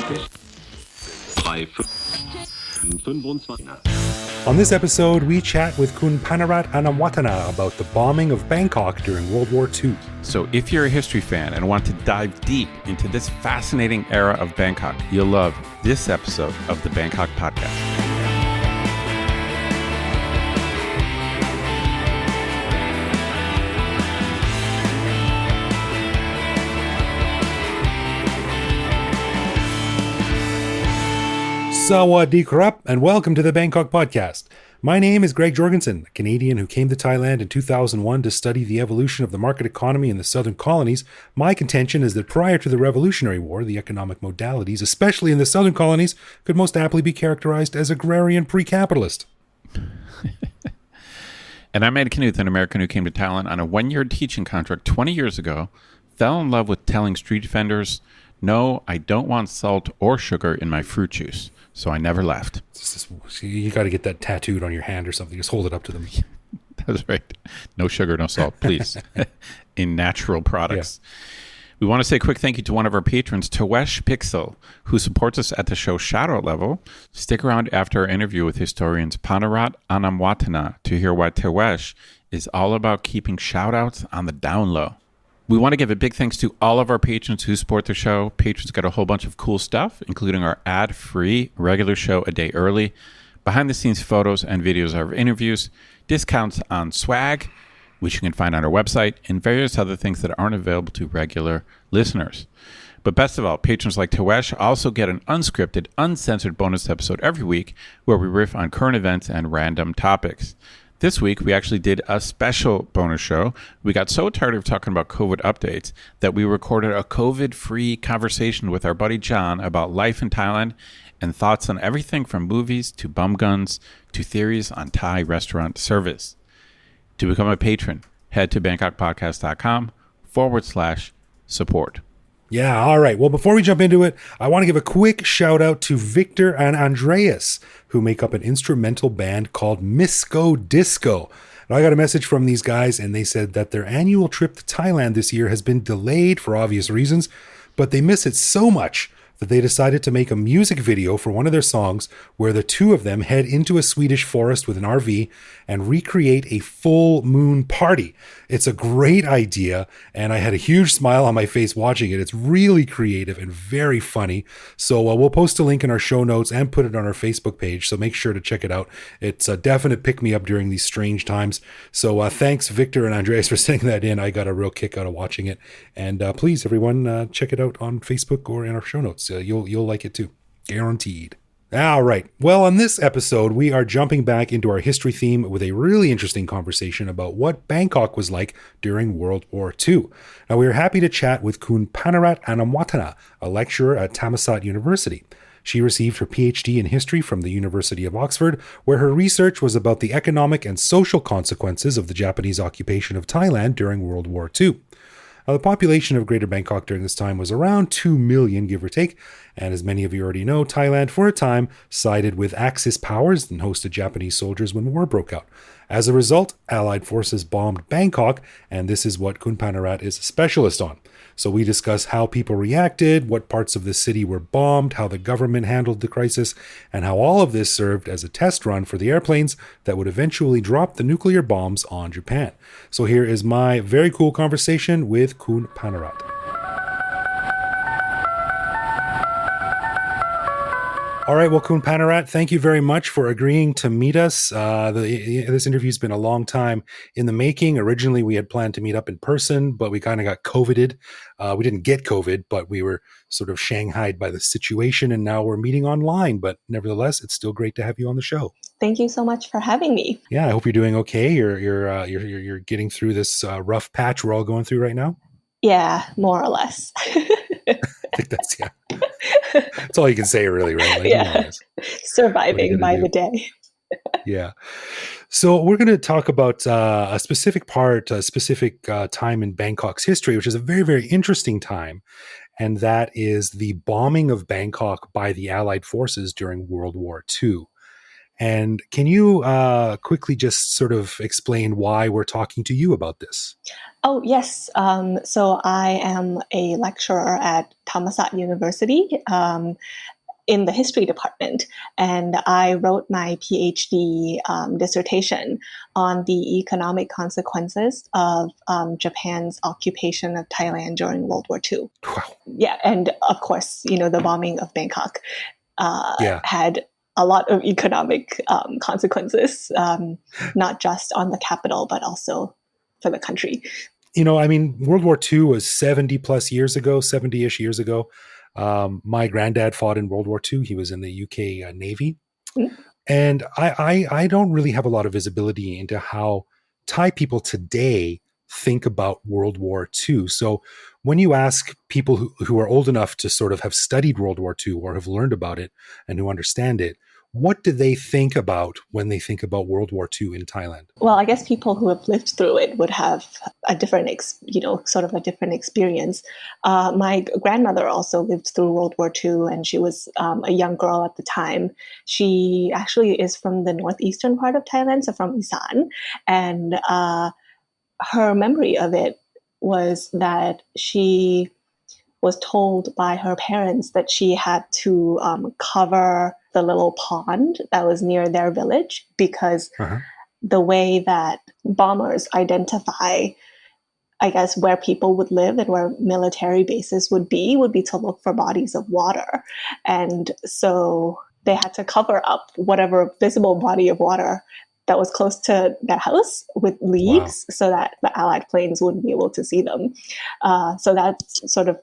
On this episode, we chat with Khun Panarat Anamwathana about the bombing of Bangkok during World War II. So if you're a history fan and want to dive deep into this fascinating era of Bangkok, you'll love this episode of the Bangkok Podcast. Sawadee krap, and welcome to the Bangkok Podcast. My name is Greg Jorgensen, a Canadian who came to Thailand in 2001 to study the evolution of the market economy in the southern colonies. My contention is that prior to the Revolutionary War, the economic modalities, especially in the southern colonies, could most aptly be characterized as agrarian pre-capitalist. And I'm Ed Knuth, an American who came to Thailand on a one-year teaching contract 20 years ago, fell in love with telling street vendors, no, I don't want salt or sugar in my fruit juice. So I never left. You got to get that tattooed on your hand or something. Just hold it up to them. That's right. No sugar, no salt, please. In natural products. Yeah. We want to say a quick thank you to one of our patrons, Tewesh Pixel, who supports us at the show Shoutout level. Stick around after our interview with historians Panarat Anamwathana to hear why Tewesh is all about keeping shoutouts on the down low. We want to give a big thanks to all of our patrons who support the show. Patrons get a whole bunch of cool stuff, including our ad-free regular show a day early, behind-the-scenes photos and videos of our interviews, discounts on swag, which you can find on our website, and various other things that aren't available to regular listeners. But best of all, patrons like Tewesh also get an unscripted, uncensored bonus episode every week where we riff on current events and random topics. This week, we actually did a special bonus show. We got so tired of talking about COVID updates that we recorded a COVID-free conversation with our buddy John about life in Thailand and thoughts on everything from movies to bum guns to theories on Thai restaurant service. To become a patron, head to bangkokpodcast.com/support. Yeah, all right. Well, before we jump into it, I want to give a quick shout out to Victor and Andreas, who make up an instrumental band called Misco Disco. And I got a message from these guys, and they said that their annual trip to Thailand this year has been delayed for obvious reasons, but they miss it so much that they decided to make a music video for one of their songs where the two of them head into a Swedish forest with an RV and recreate a full moon party. It's a great idea, and I had a huge smile on my face watching it. It's really creative and very funny. So we'll post a link in our show notes and put it on our Facebook page, so make sure to check it out. It's a definite pick-me-up during these strange times. So thanks, Victor and Andreas, for sending that in. I got a real kick out of watching it. And please, everyone, check it out on Facebook or in our show notes. You'll like it too. Guaranteed. All right. Well, on this episode, we are jumping back into our history theme with a really interesting conversation about what Bangkok was like during World War II. Now, we are happy to chat with Khun Panarat Anamwathana, a lecturer at Thammasat University. She received her PhD in history from the University of Oxford, where her research was about the economic and social consequences of the Japanese occupation of Thailand during World War II. Now, the population of Greater Bangkok during this time was around 2 million, give or take, and as many of you already know, Thailand for a time sided with Axis powers and hosted Japanese soldiers when war broke out. As a result, Allied forces bombed Bangkok, and this is what Khun Panarat is a specialist on. So we discuss how people reacted, what parts of the city were bombed, how the government handled the crisis, and how all of this served as a test run for the airplanes that would eventually drop the nuclear bombs on Japan. So here is my very cool conversation with Khun Panarat. All right, well, Khun Panarat, thank you very much for agreeing to meet us. This interview's been a long time in the making. Originally, we had planned to meet up in person, but we kind of got COVIDed. We didn't get COVID, but we were sort of shanghaied by the situation, and now we're meeting online. But nevertheless, it's still great to have you on the show. Thank you so much for having me. Yeah, I hope you're doing okay. You're getting through this rough patch we're all going through right now. Yeah, more or less. I think that's that's all you can say, really, right? Like, yeah, surviving by the day. Yeah. So we're going to talk about a specific time in Bangkok's history, which is a very, very interesting time. And that is the bombing of Bangkok by the Allied forces during World War II. And can you quickly just sort of explain why we're talking to you about this? Oh, yes. So I am a lecturer at Thammasat University in the history department, and I wrote my PhD dissertation on the economic consequences of Japan's occupation of Thailand during World War II. Wow. Yeah, and of course, the bombing of Bangkok Yeah. had a lot of economic consequences, not just on the capital, but also for the country. I mean, World War II was 70 plus years ago, 70-ish years ago. My granddad fought in World War II. He was in the UK Navy. Mm. And I don't really have a lot of visibility into how Thai people today think about World War II. So when you ask people who are old enough to sort of have studied World War II or have learned about it and who understand it, what do they think about when they think about World War II in Thailand? Well, I guess people who have lived through it would have a different, sort of a different experience. My grandmother also lived through World War II, and she was a young girl at the time. She actually is from the northeastern part of Thailand, so from Isan, and her memory of it was that she was told by her parents that she had to cover the little pond that was near their village because the way that bombers identify, I guess, where people would live and where military bases would be to look for bodies of water. And so they had to cover up whatever visible body of water that was close to their house with leaves so that the Allied planes wouldn't be able to see them. So that's sort of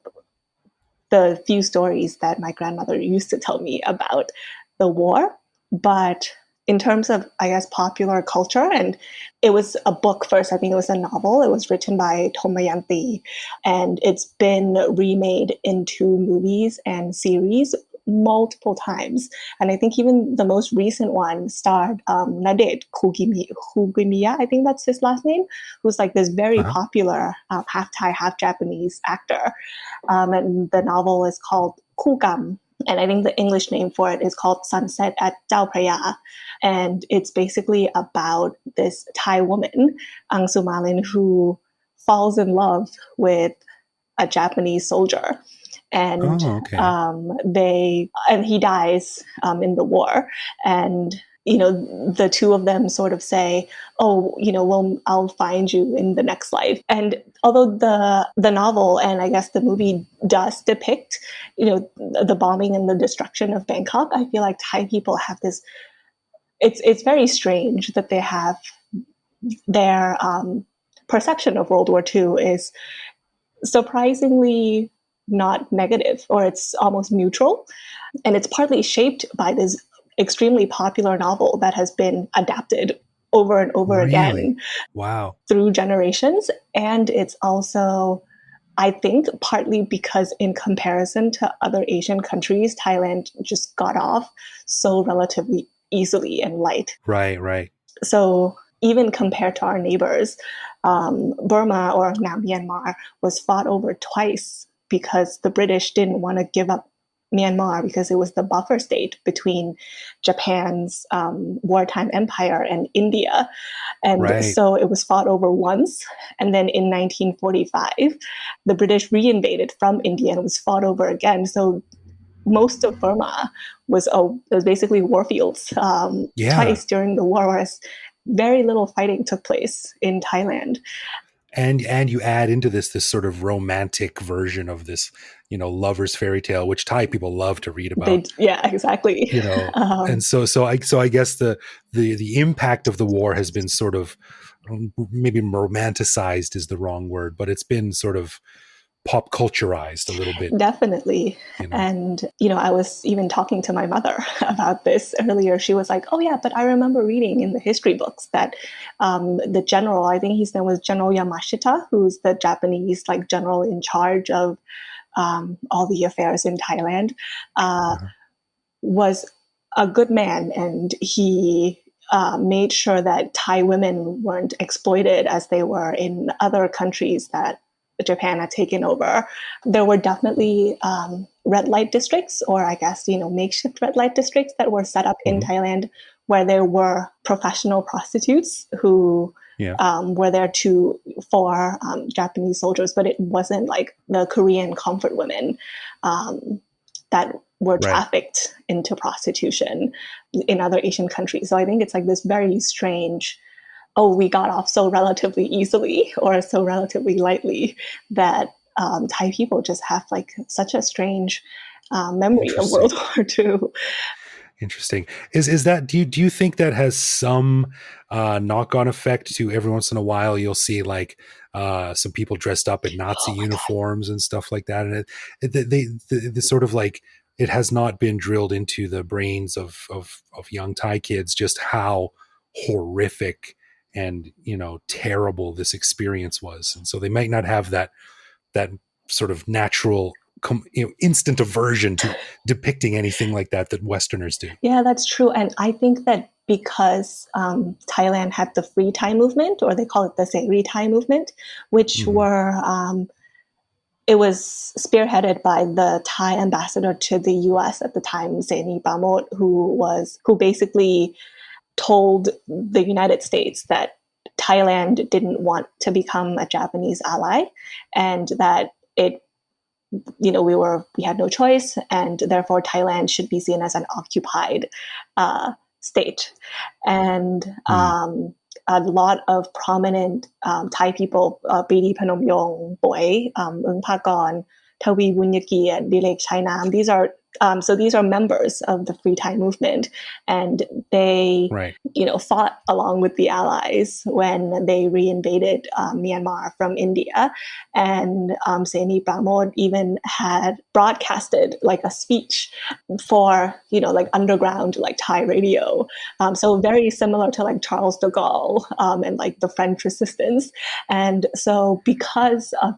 the few stories that my grandmother used to tell me about the war. But in terms of, I guess, popular culture, and it was a book first, I think it was a novel. It was written by Thomayanti, and it's been remade into movies and series multiple times. And I think even the most recent one starred Nadet Kugimiya, I think that's his last name, who's like this very popular half Thai, half Japanese actor. And the novel is called Kugam. And I think the English name for it is called Sunset at Chao Phraya. And it's basically about this Thai woman, Ang Sumalin, who falls in love with a Japanese soldier. And he dies in the war. And the two of them sort of say, "Oh, well, I'll find you in the next life." And although the novel and I guess the movie does depict, the bombing and the destruction of Bangkok, I feel like Thai people have this. It's very strange that they have their perception of World War II is surprisingly not negative, or it's almost neutral. And it's partly shaped by this extremely popular novel that has been adapted over and over again through generations. And it's also, I think, partly because in comparison to other Asian countries, Thailand just got off so relatively easily and light. Right. So even compared to our neighbors, Burma, or now Myanmar, was fought over twice because the British didn't want to give up Myanmar because it was the buffer state between Japan's wartime empire and India. And so it was fought over once. And then in 1945, the British reinvaded from India and it was fought over again. So most of Burma was basically warfields twice during the war, whereas very little fighting took place in Thailand. And you add into this sort of romantic version of this, lover's fairy tale, which Thai people love to read about. Exactly. And so I guess the impact of the war has been sort of, maybe romanticized is the wrong word, but it's been sort of pop culturized a little bit. Definitely. And, I was even talking to my mother about this earlier. She was like, "Oh yeah, but I remember reading in the history books that the general, I think his name was General Yamashita, who's the Japanese general in charge of all the affairs in Thailand, was a good man, and he made sure that Thai women weren't exploited as they were in other countries that Japan had taken over." There were definitely red light districts, or I guess, makeshift red light districts that were set up in Thailand where there were professional prostitutes who were there for Japanese soldiers, but it wasn't like the Korean comfort women that were trafficked into prostitution in other Asian countries. So I think it's like this very strange, we got off so relatively easily or so relatively lightly that Thai people just have like such a strange memory of World War II. Interesting. Is that, do you think that has some knock-on effect to every once in a while you'll see like some people dressed up in Nazi uniforms and stuff like that, and they sort of like, it has not been drilled into the brains of young Thai kids just how horrific and terrible this experience was, and so they might not have that sort of natural instant aversion to depicting anything like that Westerners do. Yeah, that's true. And I think that because Thailand had the Free Thai movement, or they call it the Seri Thai movement, which were it was spearheaded by the Thai ambassador to the US at the time, Seni Pramoj, who basically told the United States that Thailand didn't want to become a Japanese ally, and that we had no choice, and therefore Thailand should be seen as an occupied state. And a lot of prominent Thai people, Pidi Phanomyong, Boy, Ung Pakon, Thawi Bunyaki, Dilek Chainam, these are members of the Free Thai movement, and they fought along with the Allies when they reinvaded Myanmar from India. And Seni Pramod even had broadcasted like a speech for like underground like Thai radio, so very similar to like Charles de Gaulle and like the French resistance. And so because of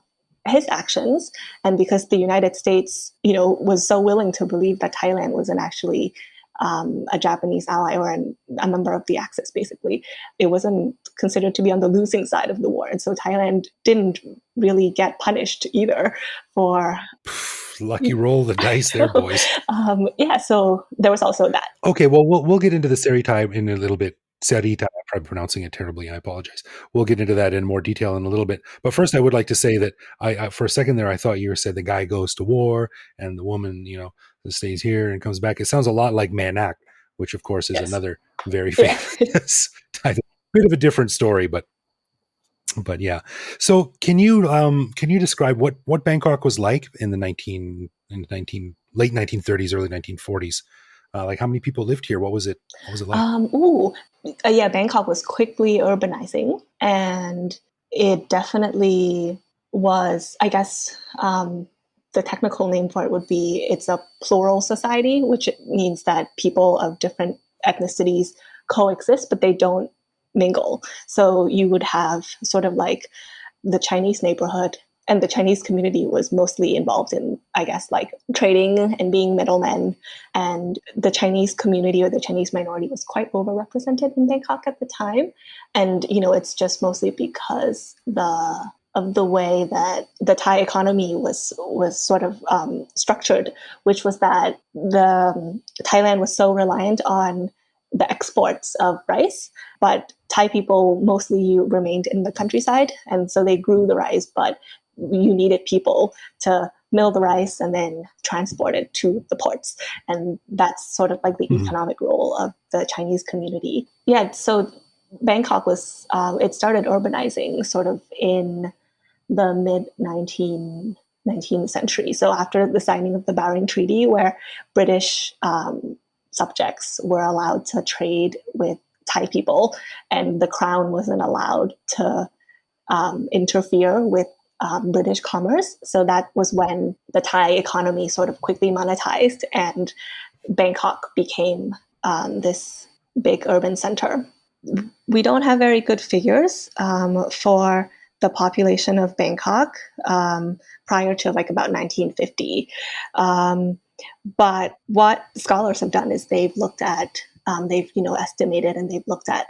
his actions, and because the United States, was so willing to believe that Thailand wasn't actually a Japanese ally or a member of the Axis, basically, it wasn't considered to be on the losing side of the war. And so Thailand didn't really get punished either for... Lucky roll the dice there, boys. So there was also that. Okay, well, we'll get into the Seri Thai in a little bit. Seri Thai, I'm probably pronouncing it terribly. I apologize. We'll get into that in more detail in a little bit. But first, I would like to say that I for a second there, I thought you said the guy goes to war and the woman, stays here and comes back. It sounds a lot like Manak, which of course is another very famous Thai. Bit of a different story, but yeah. So can you describe what Bangkok was like in the late 1930s, early 1940s? Like how many people lived here? What was it like? Bangkok was quickly urbanizing, and it definitely was, I guess, the technical name for it would be, it's a plural society, which means that people of different ethnicities coexist, but they don't mingle. So you would have sort of like the Chinese neighborhood, and the Chinese community was mostly involved in, I guess, like trading and being middlemen. And the Chinese community or the Chinese minority was quite overrepresented in Bangkok at the time. And, it's just mostly because of the way that the Thai economy was sort of structured, which was that Thailand was so reliant on the exports of rice, but Thai people mostly remained in the countryside. And so they grew the rice, but you needed people to mill the rice and then transport it to the ports. And that's sort of like the economic role of the Chinese community. Yeah, so Bangkok was, it started urbanizing sort of in the mid-19th century. So after the signing of the Bering Treaty, where British subjects were allowed to trade with Thai people, and the crown wasn't allowed to interfere with British commerce. So that was when the Thai economy sort of quickly monetized, and Bangkok became this big urban center. We don't have very good figures for the population of Bangkok prior to like about 1950. But what scholars have done is they've looked at, they've estimated, and they've looked at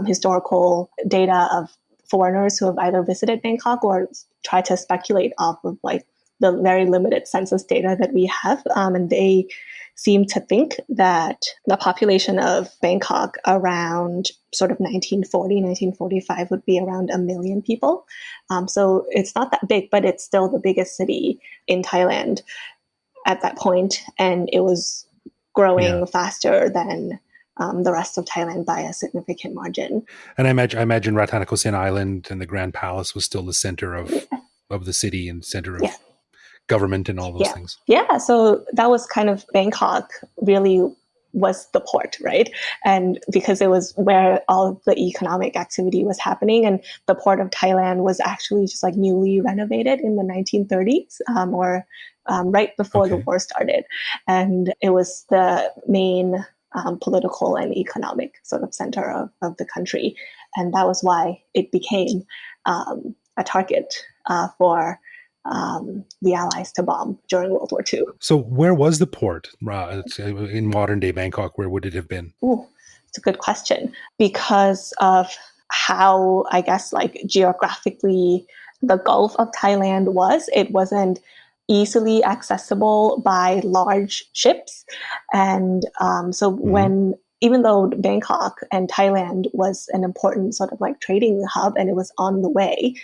historical data of foreigners who have either visited Bangkok or tried to speculate off of like the very limited census data that we have. And they seem to think that the population of Bangkok around sort of 1940, 1945 would be around 1 million people. So it's not that big, but it's still the biggest city in Thailand at that point. And it was growing faster than the rest of Thailand by a significant margin. And I imagine Ratanakosin Island and the Grand Palace was still the center of the city and center of government and all those things. Yeah, so that was kind of Bangkok really was the port, right? And because it was where all of the economic activity was happening, and the port of Thailand was actually just like newly renovated in the 1930s or right before the war started. And it was the main political and economic sort of center of the country. And that was why it became a target for the Allies to bomb during World War II. So where was the port in modern day Bangkok? Where would it have been? Ooh, it's a good question. Because of how, I guess, like geographically the Gulf of Thailand was, it wasn't easily accessible by large ships. And so when, even though Bangkok and Thailand was an important sort of like trading hub, and it was on the way,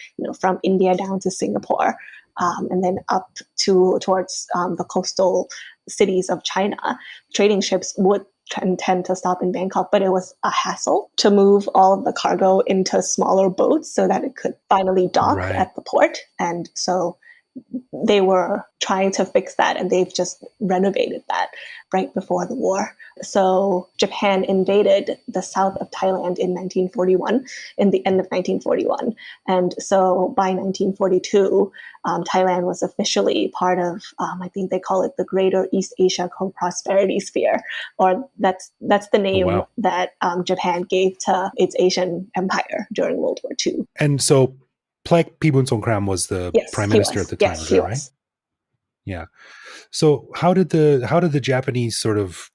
from India down to Singapore, and then up towards the coastal cities of China, trading ships would tend to stop in Bangkok, but it was a hassle to move all of the cargo into smaller boats so that it could finally dock at the port. And so they were trying to fix that, and they've just renovated that right before the war. So Japan invaded the south of Thailand in 1941, in the end of 1941. And so by 1942, Thailand was officially part of, I think they call it the Greater East Asia Co-Prosperity Sphere, or that's the name that Japan gave to its Asian empire during World War II. And so Plek Pibun Songkram was the prime minister at the time, is that right? Yeah. So how did the Japanese sort of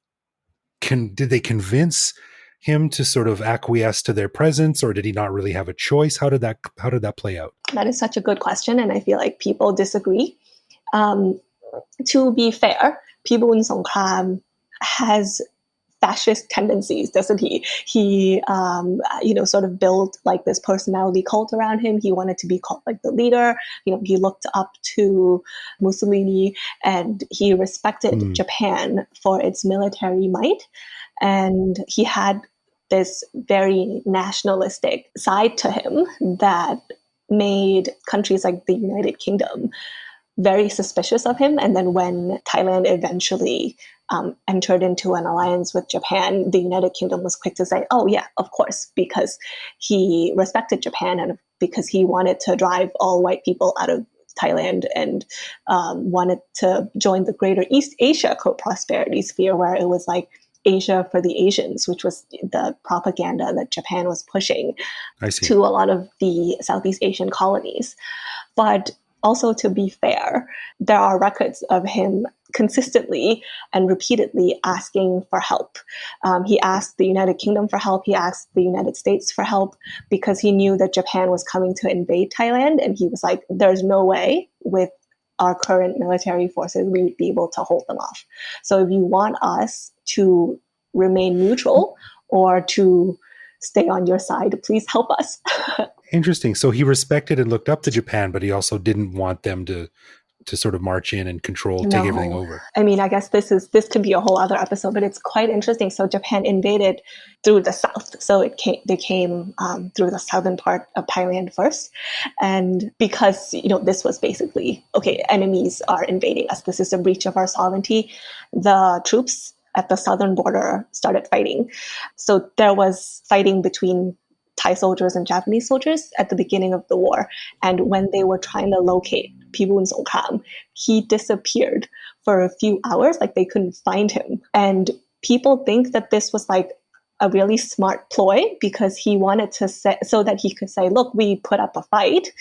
did they convince him to sort of acquiesce to their presence, or did he not really have a choice? How did that play out? That is such a good question, and I feel like people disagree. To be fair, Pibun Songkram has fascist tendencies, doesn't he? He, sort of built like this personality cult around him. He wanted to be called like the leader. He looked up to Mussolini, and he respected Japan for its military might. And he had this very nationalistic side to him that made countries like the United Kingdom very suspicious of him. And then when Thailand eventually entered into an alliance with Japan, the United Kingdom was quick to say, oh yeah, of course, because he respected Japan and because he wanted to drive all white people out of Thailand and wanted to join the Greater East Asia Co-Prosperity Sphere, where it was like Asia for the Asians, which was the propaganda that Japan was pushing to a lot of the Southeast Asian colonies. But also, to be fair, there are records of him consistently and repeatedly asking for help. He asked the United Kingdom for help. He asked the United States for help because he knew that Japan was coming to invade Thailand. And he was like, there's no way with our current military forces we would be able to hold them off. So if you want us to remain neutral or to stay on your side, please help us. Interesting. So he respected and looked up to Japan, but he also didn't want them to sort of march in and take everything over. I mean, I guess this could be a whole other episode, but it's quite interesting. So Japan invaded through the south. So they came through the southern part of Thailand first. And because, this was basically, okay, enemies are invading us. This is a breach of our sovereignty. The troops at the southern border started fighting. So there was fighting between Thai soldiers and Japanese soldiers at the beginning of the war. And when they were trying to locate Pibun Songkram, he disappeared for a few hours, like they couldn't find him. And people think that this was like a really smart ploy because he wanted to say, so that he could say, look, we put up a fight,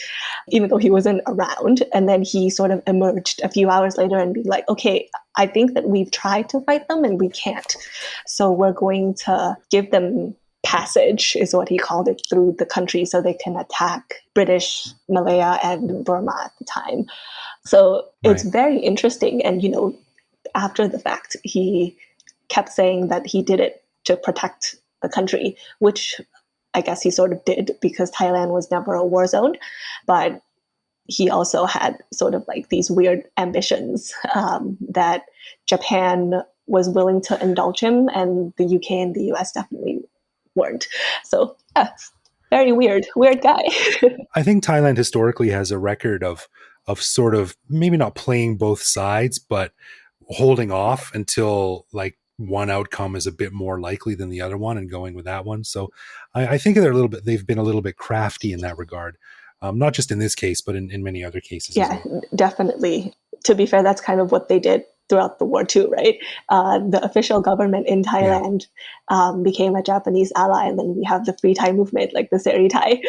even though he wasn't around. And then he sort of emerged a few hours later and be like, okay, I think that we've tried to fight them and we can't. So we're going to give them passage, is what he called it, through the country so they can attack British Malaya and Burma at the time. So it's Right. very interesting. And, after the fact, he kept saying that he did it to protect the country, which I guess he sort of did because Thailand was never a war zone. But he also had sort of like these weird ambitions that Japan was willing to indulge him, and the UK and the US definitely weren't. So, very weird guy. I think Thailand historically has a record of sort of maybe not playing both sides, but holding off until like one outcome is a bit more likely than the other one and going with that one. So I think they've been a little bit crafty in that regard. Not just in this case, but in many other cases as Yeah, well. definitely. To be fair, that's kind of what they did throughout the war too, right? The official government in Yeah. Thailand became a Japanese ally, and then we have the Free Thai movement, like the Seri Thai.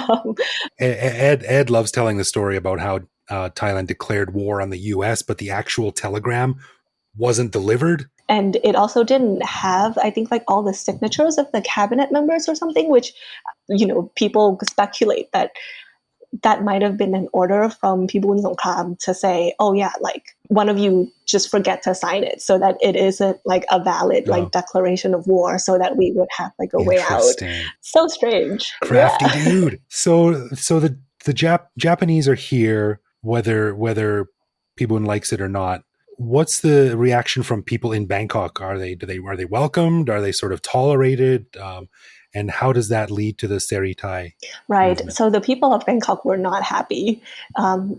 Um, Ed loves telling the story about how Thailand declared war on the U.S., but the actual telegram wasn't delivered. and it also didn't have, I think, like all the signatures of the cabinet members or something, which, people speculate that might have been an order from Pibun Songkram to say, oh yeah, like one of you just forget to sign it so that it isn't like a valid like declaration of war, so that we would have like a way out. Interesting. So strange. Crafty Yeah. dude. So the Japanese are here, whether people likes it or not. What's the reaction from people in Bangkok? Are they welcomed? Are they sort of tolerated? And how does that lead to the Seri Thai Right. movement? So the people of Bangkok were not happy,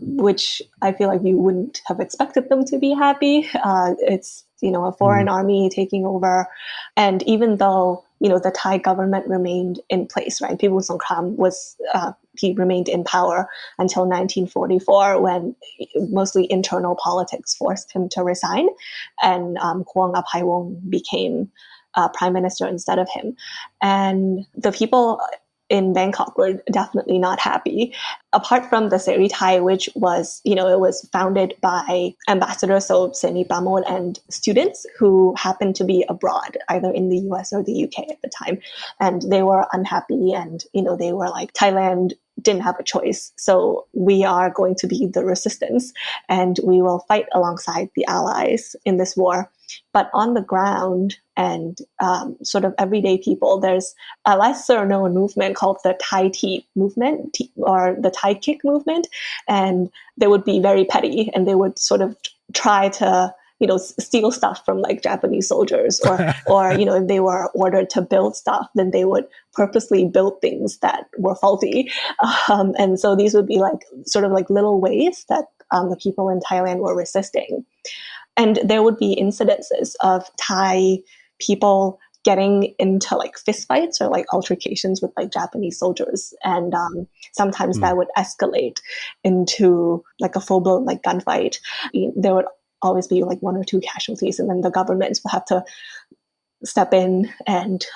which I feel like you wouldn't have expected them to be happy. It's, a foreign army taking over. And even though, the Thai government remained in place, right? Pibun Songkram he remained in power until 1944, when mostly internal politics forced him to resign. And Kwang Aphaiwong became prime minister instead of him. And the people in Bangkok were definitely not happy. Apart from the Seri Thai, which was, it was founded by ambassadors, so Seni Pramoj, and students who happened to be abroad, either in the US or the UK at the time. And they were unhappy, and, they were like, Thailand didn't have a choice. So we are going to be the resistance, and we will fight alongside the allies in this war. But on the ground and sort of everyday people, there's a lesser known movement called the Thai Tea movement, or the Thai Kick movement. And they would be very petty, and they would sort of try to, steal stuff from like Japanese soldiers, or if they were ordered to build stuff, then they would purposely build things that were faulty. And so these would be like sort of like little ways that the people in Thailand were resisting. And there would be incidences of Thai people getting into like fistfights or like altercations with like Japanese soldiers. And sometimes that would escalate into like a full-blown like gunfight. There would always be like one or two casualties, and then the governments would have to step in and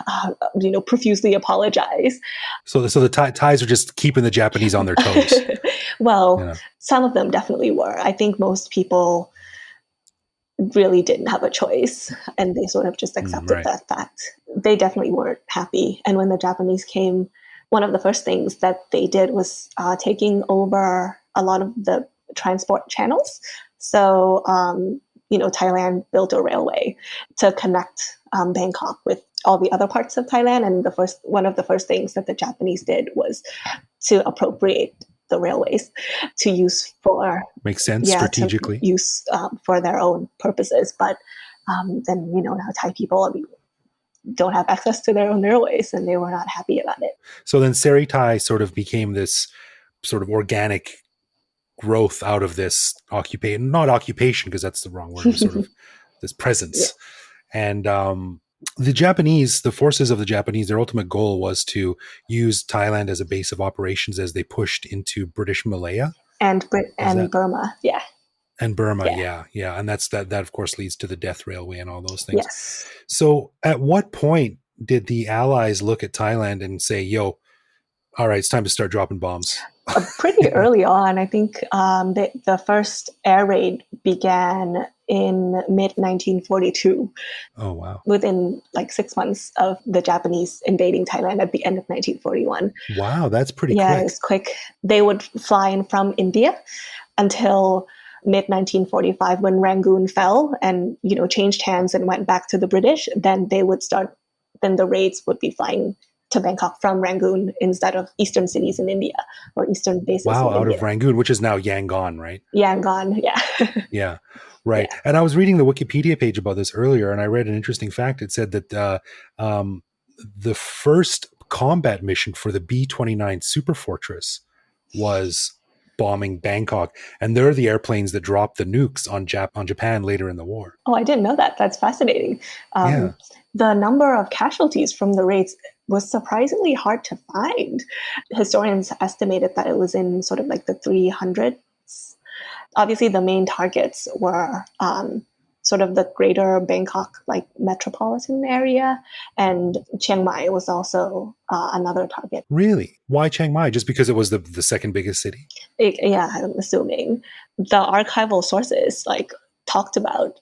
profusely apologize. So the Thais are just keeping the Japanese on their toes. Well, some of them definitely were. I think most people really didn't have a choice, and they sort of just accepted that fact. They definitely weren't happy. And when the Japanese came, one of the first things that they did was taking over a lot of the transport channels. So, Thailand built a railway to connect Bangkok with all the other parts of Thailand. And one of the first things that the Japanese did was to appropriate the railways to use for makes sense strategically, to use for their own purposes. But then now Thai people don't have access to their own railways, and they were not happy about it. So then Seri Thai sort of became this sort of organic growth out of this occupation, not occupation because that's the wrong word, sort of this presence. And the forces of the Japanese, their ultimate goal was to use Thailand as a base of operations as they pushed into British Malaya and Burma. Yeah. And Burma. Yeah. And that of course leads to the Death Railway and all those things. Yes. So at what point did the Allies look at Thailand and say, yo, all right, it's time to start dropping bombs? Pretty early on. I think the first air raid began in mid-1942. Oh, wow. Within like 6 months of the Japanese invading Thailand at the end of 1941. Wow, that's pretty quick. Yeah, it's quick. They would fly in from India, until mid 1945 when Rangoon fell and changed hands and went back to the British. Then the raids would be flying to Bangkok from Rangoon instead of eastern cities in India or eastern bases in Wow, out India. of Rangoon, which is now Yangon, right? Yangon, yeah. Yeah, right. Yeah. And I was reading the Wikipedia page about this earlier, and I read an interesting fact. It said that the first combat mission for the B-29 Superfortress was bombing Bangkok, and they're the airplanes that dropped the nukes on Japan later in the war. Oh, I didn't know that. That's fascinating. Yeah. The number of casualties from the raids was surprisingly hard to find. Historians estimated that it was in sort of like the 300s. Obviously, the main targets were sort of the greater Bangkok, like metropolitan area, and Chiang Mai was also another target. Really? Why Chiang Mai? Just because it was the second biggest city? Yeah, I'm assuming. The archival sources talked about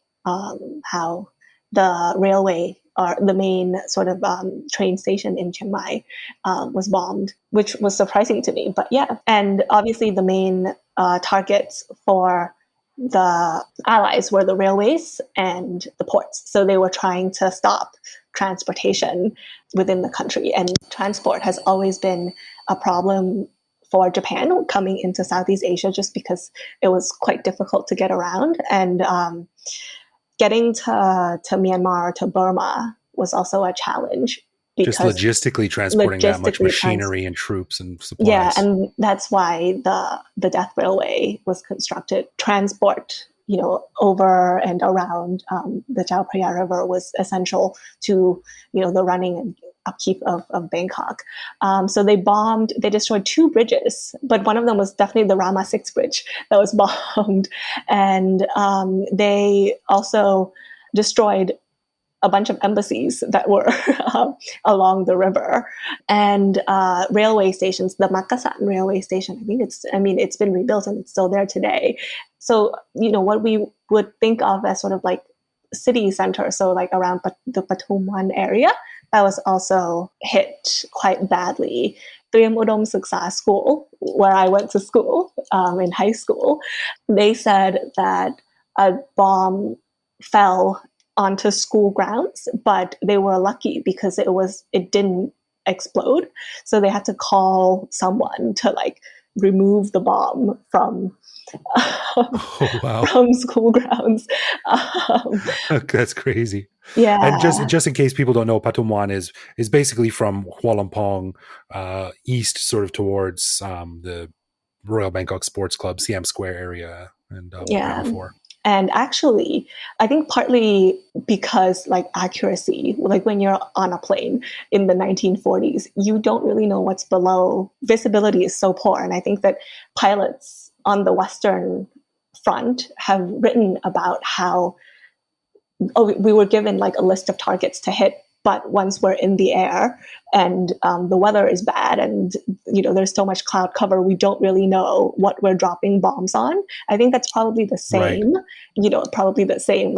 how the railway or the main sort of train station in Chiang Mai was bombed, which was surprising to me. But yeah, and obviously the main targets for the Allies were the railways and the ports. So they were trying to stop transportation within the country. And transport has always been a problem for Japan coming into Southeast Asia just because it was quite difficult to get around. And getting to Myanmar, to Burma, was also a challenge. Just logistically transporting that much machinery and troops and supplies. Yeah, and that's why the Death Railway was constructed. Transport, over and around the Chao Phraya River was essential to, the running and upkeep of Bangkok. So they destroyed 2 bridges, but one of them was definitely the Rama 6 bridge that was bombed. And they also destroyed a bunch of embassies that were along the river and railway stations. The Makassar railway station, it's been rebuilt and it's still there today. So, what we would think of as sort of like city center, so like around the Patumwan area, that was also hit quite badly. Triam Udom Suksa School, where I went to school in high school, they said that a bomb fell onto school grounds, but they were lucky because it didn't explode. So they had to call someone to remove the bomb from from school grounds. That's crazy. Yeah. And just in case people don't know, Patumwan is basically from Huala Lumpong east, sort of towards the Royal Bangkok Sports Club, Siam Square area, and before. And actually, I think partly because accuracy, when you're on a plane in the 1940s, you don't really know what's below. Visibility is so poor. And I think that pilots on the Western front have written about how we were given a list of targets to hit, but once we're in the air and the weather is bad and there's so much cloud cover, we don't really know what we're dropping bombs on. I think that's probably the same,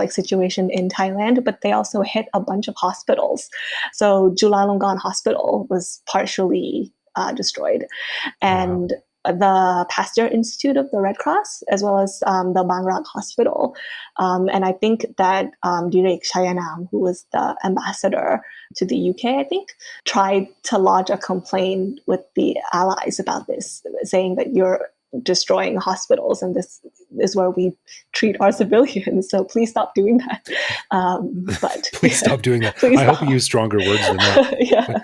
situation in Thailand, but they also hit a bunch of hospitals. So Chulalongkorn Hospital was partially destroyed. And the Pasteur Institute of the Red Cross, as well as the Bangrak Hospital. And I think that Direk Chayanam, who was the ambassador to the UK, I think, tried to lodge a complaint with the Allies about this, saying that you're destroying hospitals and this is where we treat our civilians, so please stop doing that. But please stop doing that. I hope you use stronger words than that. Yeah.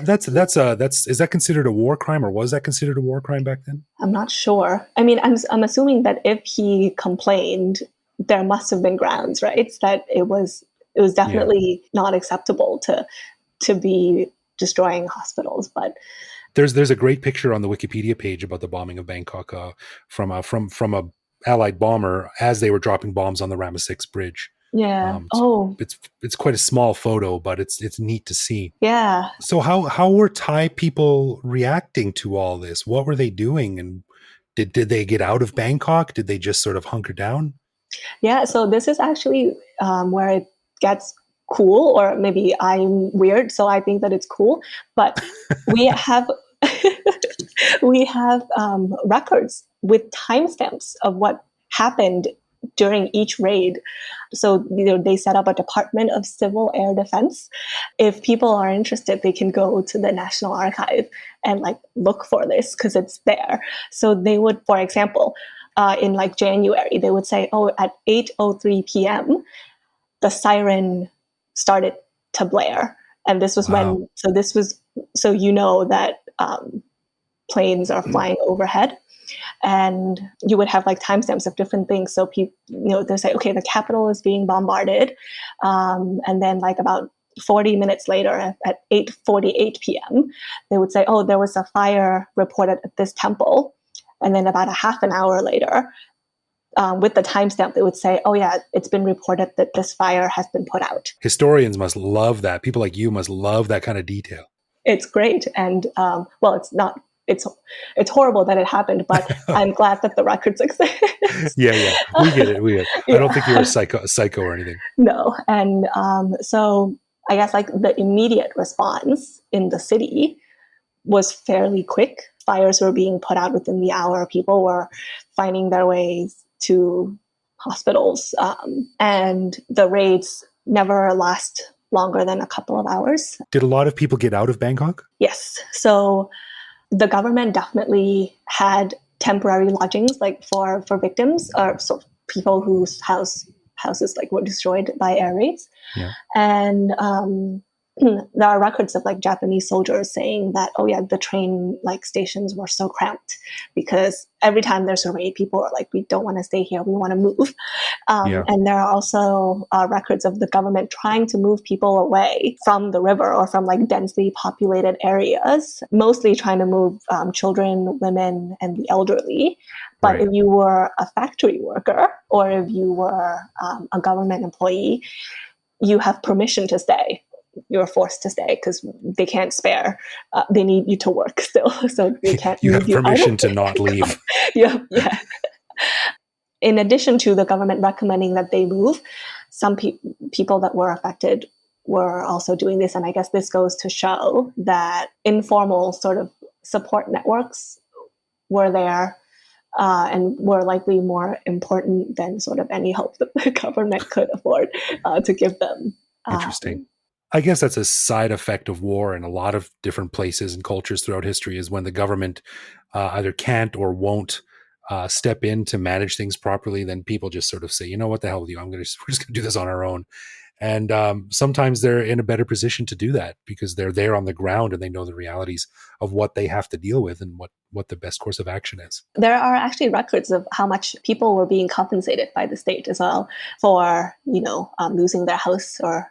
That's is that considered a war crime, or was that considered a war crime back then? I'm not sure. I'm assuming that if he complained, there must have been grounds, right? It's that it was definitely not acceptable to be destroying hospitals, but there's a great picture on the Wikipedia page about the bombing of Bangkok from a Allied bomber as they were dropping bombs on the Rama 6 bridge. Yeah. It's quite a small photo, but it's neat to see. Yeah. So how were Thai people reacting to all this? What were they doing, and did they get out of Bangkok? Did they just sort of hunker down? Yeah. So this is actually where it gets cool, or maybe I'm weird, so I think that it's cool. But we have records with timestamps of what happened during each raid. So they set up a Department of Civil Air Defense. If people are interested, they can go to the National Archive and like look for this because it's there. So they would, for example, in like January, they would say, oh, at 8:03 p.m., the siren started to blare. And this was Wow. so you know that planes are flying overhead. And you would have like timestamps of different things. So people, they say, okay, the capital is being bombarded. And then like about 40 minutes later at 8:48 p.m., they would say, oh, there was a fire reported at this temple. And then about a half an hour later, with the timestamp, they would say, oh yeah, it's been reported that this fire has been put out. Historians must love that. People like you must love that kind of detail. It's great. And well, it's not, it's horrible that it happened, but I'm glad that the records exist. Yeah. We get it. I don't think you're a psycho or anything. No. And so I guess like the immediate response in the city was fairly quick. Fires were being put out within the hour. People were finding their ways to hospitals. And the raids never last longer than a couple of hours. Did a lot of people get out of Bangkok? Yes. So the government definitely had temporary lodgings like for victims or so people whose houses like were destroyed by air raids. Yeah. And there are records of like Japanese soldiers saying that, oh yeah, the train like stations were so cramped because every time there's a raid, people are like, we don't want to stay here, we want to move. And there are also records of the government trying to move people away from the river or from like densely populated areas, mostly trying to move children, women, and the elderly. But if you were a factory worker or if you were a government employee, you have permission to stay. You're forced to stay because they can't spare. They need you to work still, so they can't. You have permission to not leave. Yeah. In addition to the government recommending that they move, some people that were affected were also doing this, and I guess this goes to show that informal sort of support networks were there. And were likely more important than sort of any help that the government could afford to give them. Interesting. I guess that's a side effect of war in a lot of different places and cultures throughout history is when the government either can't or won't step in to manage things properly, then people just sort of say, you know, what the hell with you? We're just going to do this on our own. And sometimes they're in a better position to do that because they're there on the ground and they know the realities of what they have to deal with and what the best course of action is. There are actually records of how much people were being compensated by the state as well for, losing their house or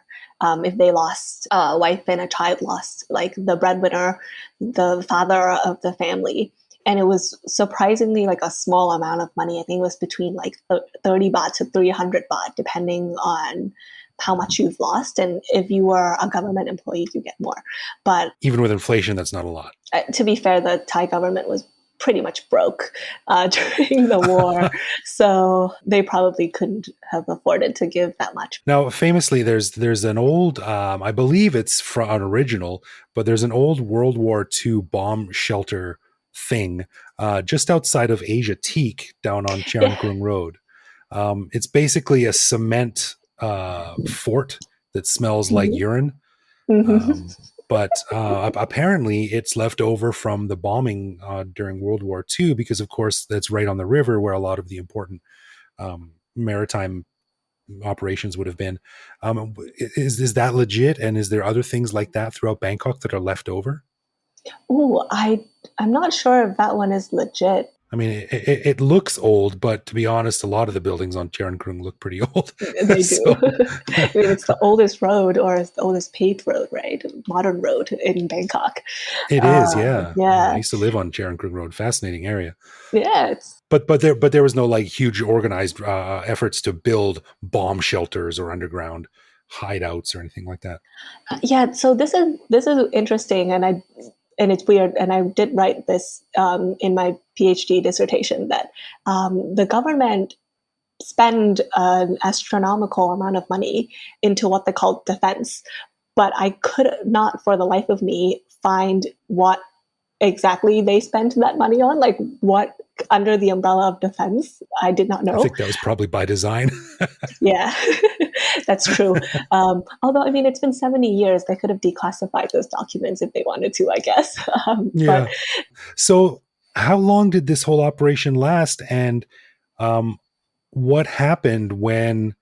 if they lost a wife and a child lost, like the breadwinner, the father of the family. And it was surprisingly like a small amount of money. I think it was between like 30 baht to 300 baht, depending on how much you've lost. And if you were a government employee, you get more. But even with inflation, that's not a lot. To be fair, the Thai government was pretty much broke during the war. So they probably couldn't have afforded to give that much. Now, famously, there's an old, I believe it's from an original, but there's an old World War II bomb shelter thing just outside of Asia Teak down on Chiang Mai Road. It's basically a cement fort that smells like urine. But apparently it's left over from the bombing during World War II because, of course, that's right on the river where a lot of the important maritime operations would have been. Is that legit? And is there other things like that throughout Bangkok that are left over? Oh, I'm not sure if that one is legit. I mean, it looks old, but to be honest, a lot of the buildings on Charoen Krung look pretty old. They do. I mean, it's the oldest road or it's the oldest paved road, right? Modern road in Bangkok. It is, yeah. Yeah. I used to live on Charoen Krung Road. Fascinating area. Yeah. But there was no like huge organized efforts to build bomb shelters or underground hideouts or anything like that. Yeah. So this is interesting, and it's weird. And I did write this in my PhD dissertation that the government spend an astronomical amount of money into what they call defense. But I could not, for the life of me, find what exactly they spent that money on, like what under the umbrella of defense. I did not I know. think that was probably by design. Yeah, that's true. Although, I mean, it's been 70 years. They could have declassified those documents if they wanted to, I guess. But Yeah. So how long did this whole operation last? And um, what happened when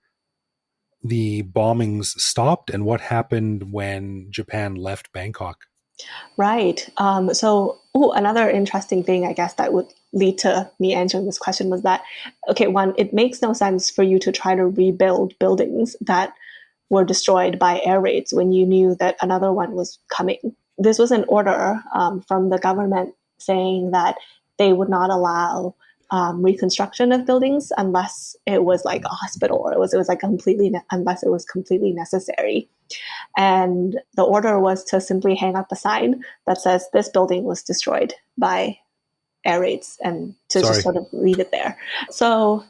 the bombings stopped? And what happened when Japan left Bangkok? right. Another interesting thing, I guess, that would lead to me answering this question was that, okay, one, it makes no sense for you to try to rebuild buildings that were destroyed by air raids when you knew that another one was coming. This was an order from the government saying that they would not allow reconstruction of buildings unless it was like a hospital, or it was like unless it was completely necessary. And the order was to simply hang up a sign that says this building was destroyed by air raids, and to just Sorry. sort of leave it there. So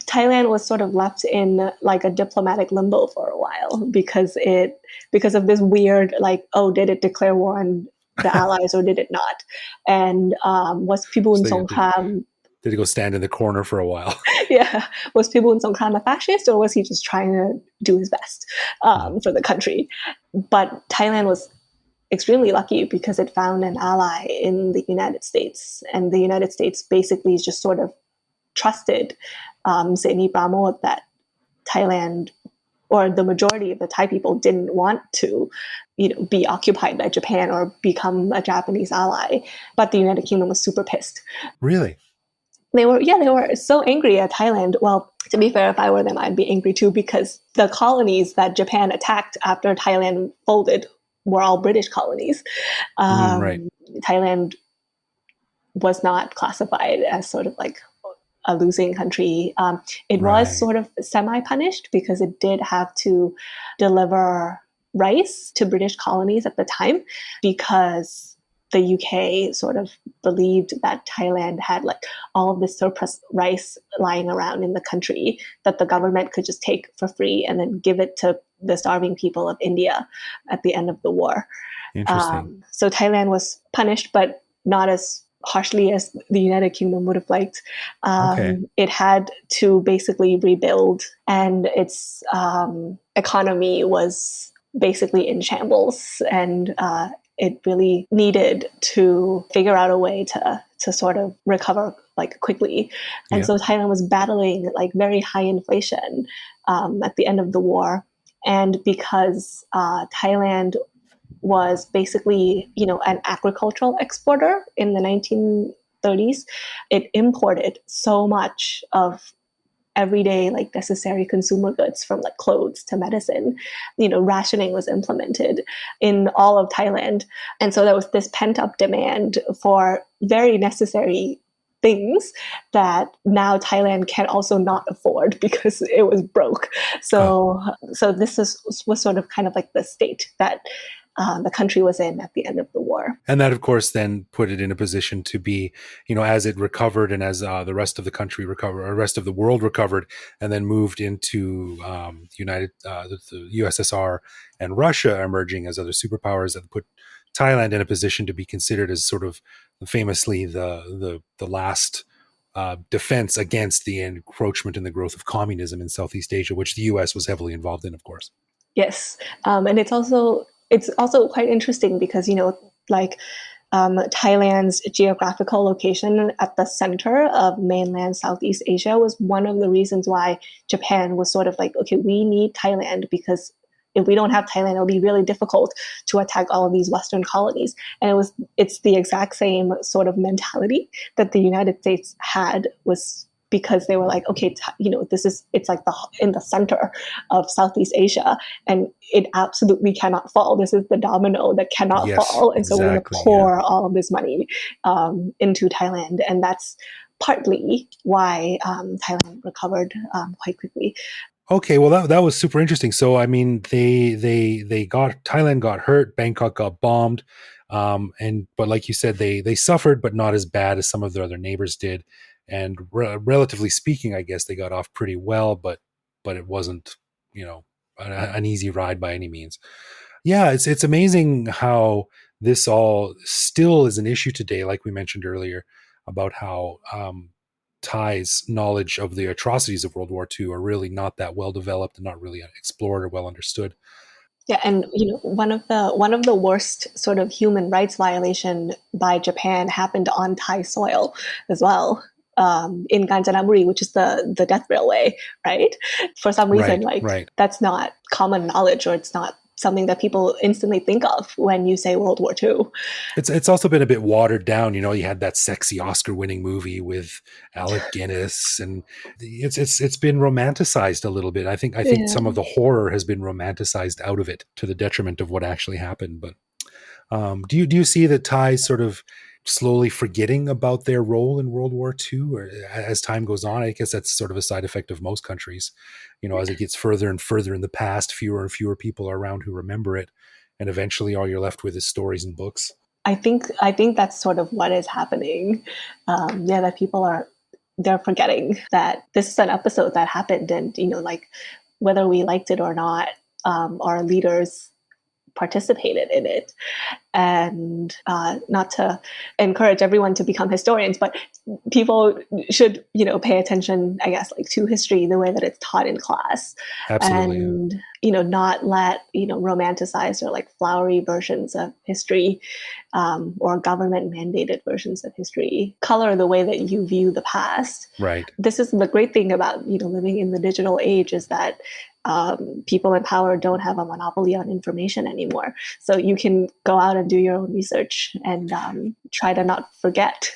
Thailand was sort of left in like a diplomatic limbo for a while because of this weird, like, oh, did it declare war on the Allies or did it not? And was People in So Songkram, did he go stand in the corner for a while? yeah, was People in Songkram a fascist, or was he just trying to do his best for the country? But Thailand was extremely lucky because it found an ally in the United States, and the United States basically just sort of trusted Seni Pramoj that Thailand, or the majority of the Thai people, didn't want to, be occupied by Japan or become a Japanese ally. But the United Kingdom was super pissed. Really? They were so angry at Thailand. Well, to be fair, if I were them, I'd be angry too, because the colonies that Japan attacked after Thailand folded were all British colonies. Right. Thailand was not classified as sort of like a losing country. It was sort of semi-punished because it did have to deliver rice to British colonies at the time, because the UK sort of believed that Thailand had like all of this surplus rice lying around in the country that the government could just take for free and then give it to the starving people of India at the end of the war. Interesting. So Thailand was punished, but not as harshly as the United Kingdom would have liked. Okay. It had to basically rebuild, and its economy was basically in shambles, and it really needed to figure out a way to sort of recover like quickly. And Yeah. so Thailand was battling like very high inflation at the end of the war. And because Thailand was basically, an agricultural exporter in the 1930s, it imported so much of everyday like necessary consumer goods, from like clothes to medicine. Rationing was implemented in all of Thailand, and so there was this pent up demand for very necessary things that now Thailand can also not afford because it was broke. So this was sort of kind of like the state that the country was in at the end of the war. And that, of course, then put it in a position to be, as it recovered and as the rest of the country recovered, or the rest of the world recovered, and then moved into the USSR and Russia emerging as other superpowers, that put Thailand in a position to be considered as sort of famously the last defense against the encroachment and the growth of communism in Southeast Asia, which the U.S. was heavily involved in, of course. Yes, and it's also quite interesting because like Thailand's geographical location at the center of mainland Southeast Asia was one of the reasons why Japan was sort of like, okay, we need Thailand, because if we don't have Thailand, it'll be really difficult to attack all of these Western colonies. And it's the exact same sort of mentality that the United States had, was because they were like, okay, it's like in the center of Southeast Asia, and it absolutely cannot fall. This is the domino that cannot fall, and so we're going to pour all of this money into Thailand, and that's partly why Thailand recovered quite quickly. Okay, well that was super interesting. So I mean, Thailand got hurt, Bangkok got bombed, but like you said, they suffered, but not as bad as some of their other neighbors did. And relatively speaking, I guess they got off pretty well, but it wasn't an easy ride by any means. Yeah, it's amazing how this all still is an issue today, like we mentioned earlier, about how Thai's knowledge of the atrocities of World War II are really not that well developed and not really explored or well understood. Yeah, and one of the worst sort of human rights violation by Japan happened on Thai soil as well, in Kanchanaburi, which is the death railway, right? For some reason, Right. That's not common knowledge, or it's not something that people instantly think of when you say World War II. It's also been a bit watered down. You had that sexy Oscar-winning movie with Alec Guinness, and it's been romanticized a little bit. I think some of the horror has been romanticized out of it to the detriment of what actually happened. But do you see that Thai sort of slowly forgetting about their role in World War II, or as time goes on? I guess that's sort of a side effect of most countries. As it gets further and further in the past, fewer and fewer people are around who remember it, and eventually all you're left with is stories and books. I think that's sort of what is happening. That people they're forgetting that this is an episode that happened, and whether we liked it or not, our leaders participated in it. And not to encourage everyone to become historians, but people should, pay attention, I guess, to history the way that it's taught in class. Absolutely. And, not let, romanticized or flowery versions of history, or government mandated versions of history color the way that you view the past. Right. This is the great thing about, living in the digital age, is that people in power don't have a monopoly on information anymore. So you can go out and do your own research and try to not forget.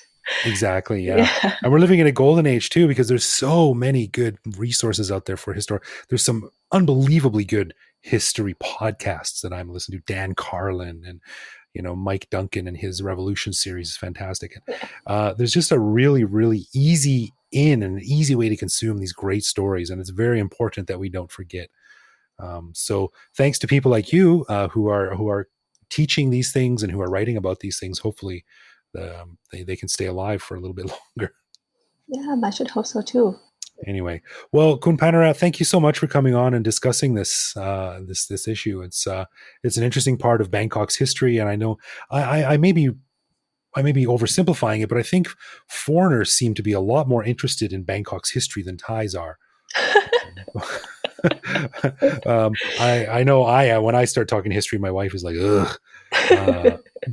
Exactly. Yeah. And we're living in a golden age too, because there's so many good resources out there for history. There's some unbelievably good history podcasts that I'm listening to. Dan Carlin and, Mike Duncan and his Revolution series is fantastic. There's just a really, really easy way to consume these great stories. And it's very important that we don't forget. So thanks to people like you who are teaching these things and who are writing about these things, hopefully they can stay alive for a little bit longer. Yeah, I should hope so too. Anyway, well, Khun Panarat, thank you so much for coming on and discussing this issue. It's an interesting part of Bangkok's history, and I know I may be oversimplifying it, but I think foreigners seem to be a lot more interested in Bangkok's history than Thais are. I know when I start talking history, my wife is like, ugh.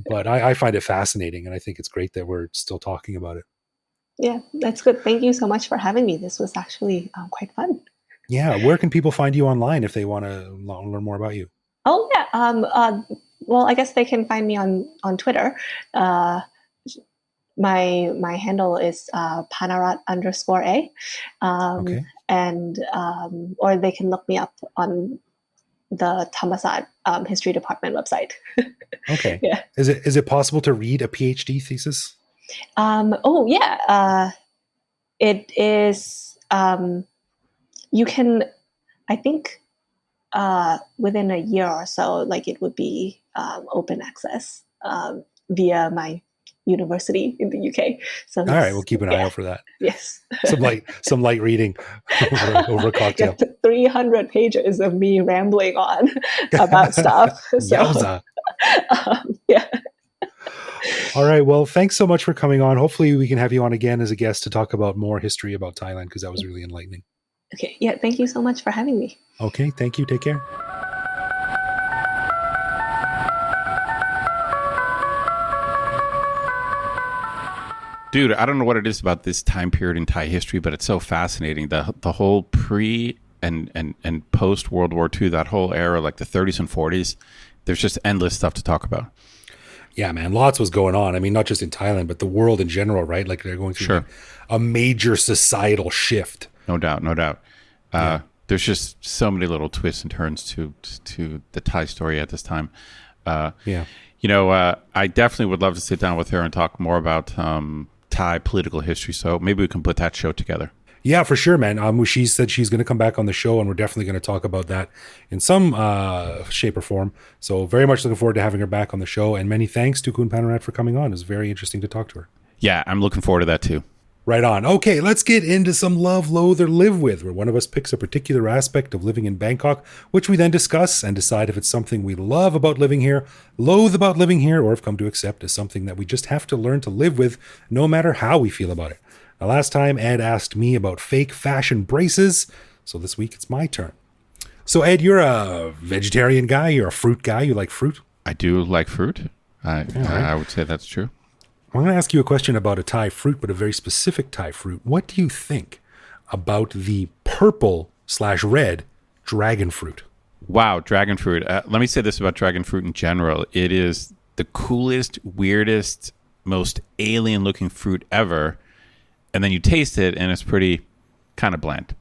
But I find it fascinating, and I think it's great that we're still talking about it. Yeah, that's good. Thank you so much for having me. This was actually quite fun. Yeah, where can people find you online if they want to learn more about you? Oh yeah, well, I guess they can find me on Twitter. My handle is Panarat_A. Okay. And or they can look me up on the Thammasat History Department website. Okay. Yeah. Is it possible to read a PhD thesis? Oh yeah. It is. You can, I think, within a year or so, it would be open access via my university in the UK. So all right, we'll keep an eye out for that. Yes. some light reading over a cocktail. Yeah, 300 pages of me rambling on about stuff. So, yeah. All right. Well, thanks so much for coming on. Hopefully we can have you on again as a guest to talk about more history about Thailand, because that was really enlightening. Okay. Yeah. Thank you so much for having me. Okay. Thank you. Take care. Dude, I don't know what it is about this time period in Thai history, but it's so fascinating. The whole pre and post World War II, that whole era, like the 30s and 40s, there's just endless stuff to talk about. Yeah, man, lots was going on. I mean, not just in Thailand, but the world in general, right? Like they're going through a major societal shift. No doubt. There's just so many little twists and turns to the Thai story at this time. I definitely would love to sit down with her and talk more about Thai political history. So maybe we can put that show together. Yeah, for sure, man. She said she's going to come back on the show, and we're definitely going to talk about that in some shape or form. So very much looking forward to having her back on the show. And many thanks to Khun Panarat for coming on. It was very interesting to talk to her. Yeah, I'm looking forward to that too. Right on. Okay, let's get into some love, loathe, or live with, where one of us picks a particular aspect of living in Bangkok, which we then discuss and decide if it's something we love about living here, loathe about living here, or have come to accept as something that we just have to learn to live with, no matter how we feel about it. Now, last time, Ed asked me about fake fashion braces, so this week it's my turn. So, Ed, you're a vegetarian guy, you're a fruit guy, you like fruit? I do like fruit. I would say that's true. I'm going to ask you a question about a Thai fruit, but a very specific Thai fruit. What do you think about the purple/red dragon fruit? Wow, dragon fruit. Let me say this about dragon fruit in general. It is the coolest, weirdest, most alien-looking fruit ever. And then you taste it, and it's pretty kind of bland.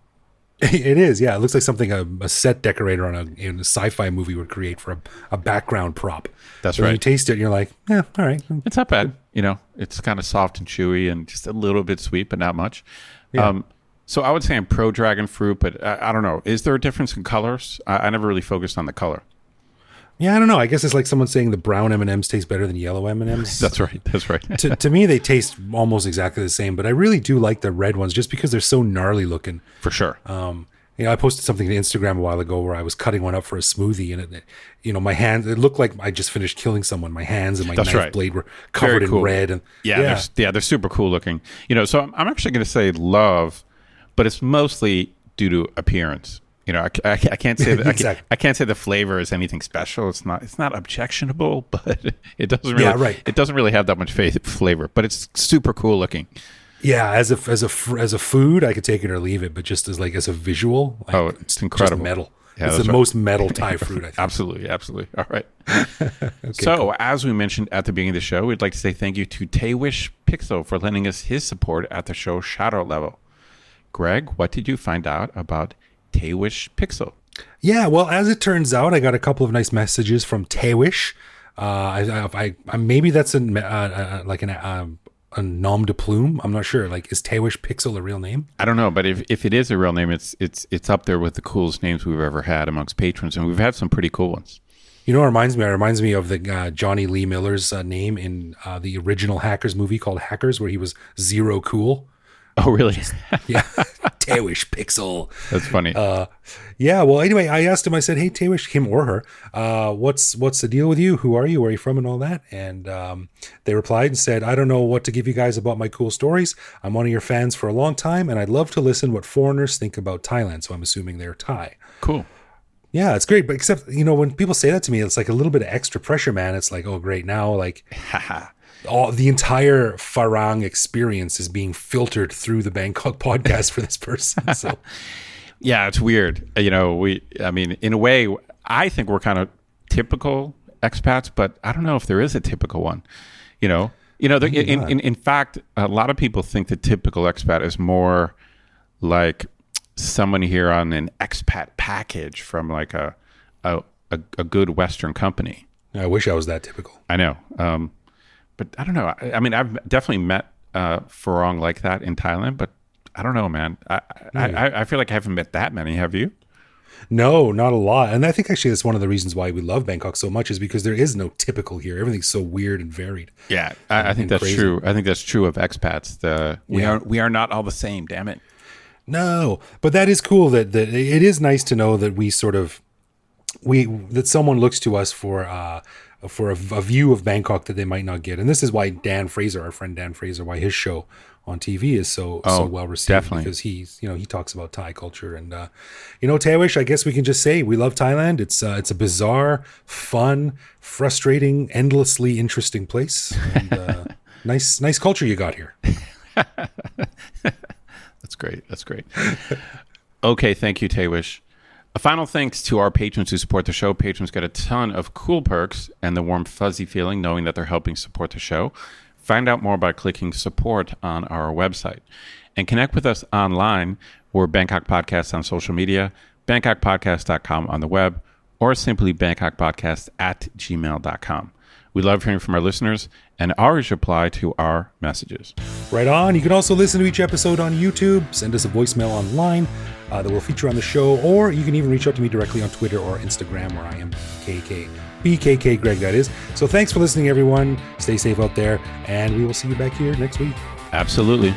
It is, yeah. It looks like something a set decorator in a sci-fi movie would create for a background prop. That's so right. When you taste it, and you're like, yeah, all right. It's not bad. You know, it's kind of soft and chewy and just a little bit sweet, but not much. Yeah. So I would say I'm pro dragon fruit, but I don't know. Is there a difference in colors? I never really focused on the color. Yeah, I don't know. I guess it's like someone saying the brown M&Ms taste better than yellow M&Ms. That's right. That's right. to me, they taste almost exactly the same, but I really do like the red ones just because they're so gnarly looking. For sure. I posted something to Instagram a while ago where I was cutting one up for a smoothie, and my hands, it looked like I just finished killing someone. My hands and my knife blade were covered in red. And they're super cool looking. So I'm actually going to say love, but it's mostly due to appearance. I can't say that. Exactly. I can't say the flavor is anything special. It's not objectionable, but it doesn't really. It doesn't really have that much flavor, but it's super cool looking. Yeah, as a food, I could take it or leave it, but just as a visual, it's incredible. Just metal. Yeah, it's the most metal Thai fruit, I think. Absolutely. All right. Okay, so, cool. as we mentioned at the beginning of the show, we'd like to say thank you to Tawish Pixel for lending us his support at the show Shoutout level. Greg, what did you find out about Tawish Pixel? Yeah, well, as it turns out, I got a couple of nice messages from Tawish. I maybe that's a nom de plume. I'm not sure. Is Tawish Pixel a real name? I don't know, but if it is a real name, it's up there with the coolest names we've ever had amongst patrons, and we've had some pretty cool ones. You know what it reminds me? It reminds me of the Johnny Lee Miller's name in the original Hackers movie called Hackers, where he was Zero Cool. Oh, really? Yeah. Tawish Pixel. That's funny. Yeah. Well, anyway, I asked him, I said, hey, Tawish, him or her, what's the deal with you? Who are you? Where are you from? And all that. And they replied and said, I don't know what to give you guys about my cool stories. I'm one of your fans for a long time, and I'd love to listen what foreigners think about Thailand. So I'm assuming they're Thai. Cool. Yeah, it's great. But except, when people say that to me, it's like a little bit of extra pressure, man. It's like, oh, great. Now, the entire Farang experience is being filtered through the Bangkok podcast for this person. So, yeah, it's weird. In a way, I think we're kind of typical expats, but I don't know if there is a typical one. In fact, a lot of people think the typical expat is more like someone here on an expat package from a good Western company. I wish I was that typical. I know. But I don't know. I've definitely met Farang like that in Thailand, but I don't know, man. I feel like I haven't met that many. Have you? No, not a lot. And I think actually that's one of the reasons why we love Bangkok so much is because there is no typical here. Everything's so weird and varied. Yeah, I think that's crazy. True. I think that's true of expats. We are not all the same. Damn it. No, but that is cool. That it is nice to know that that someone looks to us for a view of Bangkok that they might not get. And this is why our friend Dan Fraser, why his show on TV is so well received. Definitely. Because he talks about Thai culture. And, Tawish, I guess we can just say we love Thailand. It's a bizarre, fun, frustrating, endlessly interesting place. And nice culture you got here. That's great. Okay, thank you, Tawish. A final thanks to our patrons who support the show. Patrons get a ton of cool perks and the warm, fuzzy feeling knowing that they're helping support the show. Find out more by clicking support on our website. And connect with us online. We're Bangkok Podcast on social media, bangkokpodcast.com on the web, or simply bangkokpodcast@gmail.com. We love hearing from our listeners and always reply to our messages. Right on. You can also listen to each episode on YouTube. Send us a voicemail online that will feature on the show, or you can even reach out to me directly on Twitter or Instagram, where I am BKK Greg, that is. So thanks for listening, everyone. Stay safe out there, and we will see you back here next week. Absolutely.